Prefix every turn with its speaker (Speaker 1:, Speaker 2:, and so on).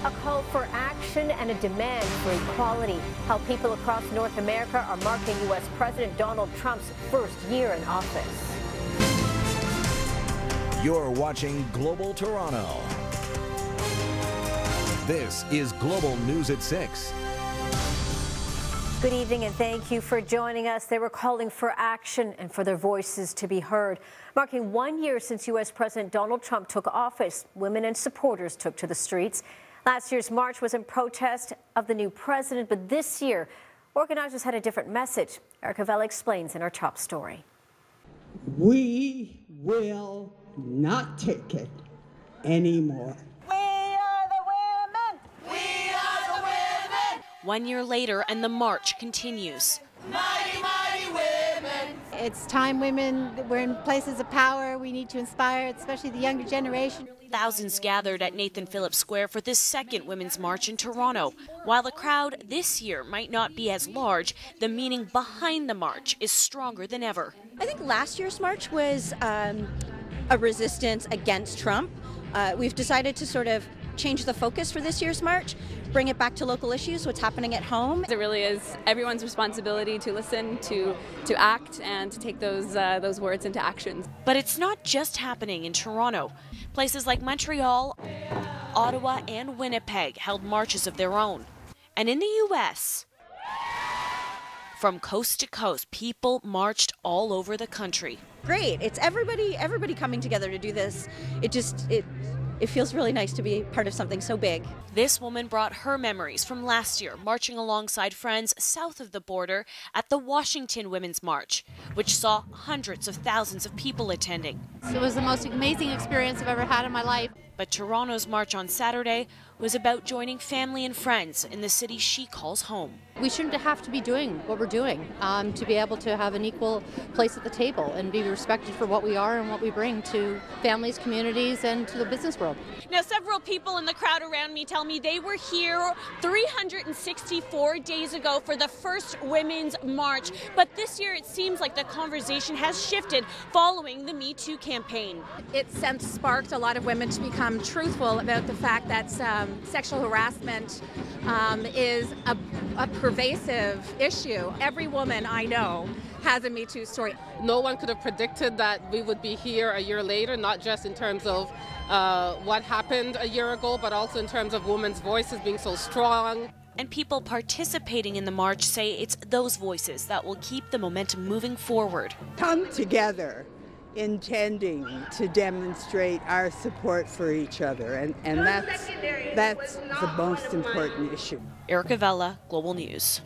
Speaker 1: A call for action and a demand for equality. How people across North America are marking U.S. President Donald Trump's first year in office.
Speaker 2: You're watching Global Toronto. This is Global News at 6.
Speaker 1: Good evening and thank you for joining us. They were calling for action and for their voices to be heard. Marking 1 year since U.S. President Donald Trump took office, women and supporters took to the streets. Last year's march was in protest of the new president, but this year, organizers had a different message. Erica Vela explains in our top story.
Speaker 3: We will not take it anymore.
Speaker 4: 1 year later, and the march continues.
Speaker 5: Mighty, mighty women.
Speaker 6: It's time, women. We're in places of power. We need to inspire, especially the younger generation.
Speaker 4: Thousands gathered at Nathan Phillips Square for this second Women's March in Toronto. While the crowd this year might not be as large, the meaning behind the march is stronger than ever.
Speaker 7: I think last year's march was a resistance against Trump. We've decided to sort of change the focus for this year's march, bring it back to local issues, what's happening at home.
Speaker 8: It really is everyone's responsibility to listen, to act, and to take those words into action.
Speaker 4: But it's not just happening in Toronto. Places like Montreal, Ottawa, and Winnipeg held marches of their own. And in the U.S., from coast to coast, people marched all over the country.
Speaker 7: Great. It's everybody coming together to do this. It feels really nice to be part of something so big.
Speaker 4: This woman brought her memories from last year, marching alongside friends south of the border at the Washington Women's March, which saw hundreds of thousands of people attending.
Speaker 6: It was the most amazing experience I've ever had in my life.
Speaker 4: But Toronto's march on Saturday was about joining family and friends in the city she calls home.
Speaker 9: We shouldn't have to be doing what we're doing to be able to have an equal place at the table and be respected for what we are and what we bring to families, communities, and to the business world.
Speaker 10: Now, several people in the crowd around me tell me they were here 364 days ago for the first Women's March. But this year it seems like the conversation has shifted following the Me Too campaign.
Speaker 11: It's since sparked a lot of women to become truthful about the fact that sexual harassment is a pervasive issue. Every woman I know has a Me Too story.
Speaker 12: No one could have predicted that we would be here a year later, not just in terms of what happened a year ago, but also in terms of women's voices being so strong.
Speaker 4: And people participating in the march say it's those voices that will keep the momentum moving forward.
Speaker 3: Come together intending to demonstrate our support for each other, and that's the most important issue.
Speaker 4: Erica Vela, Global News.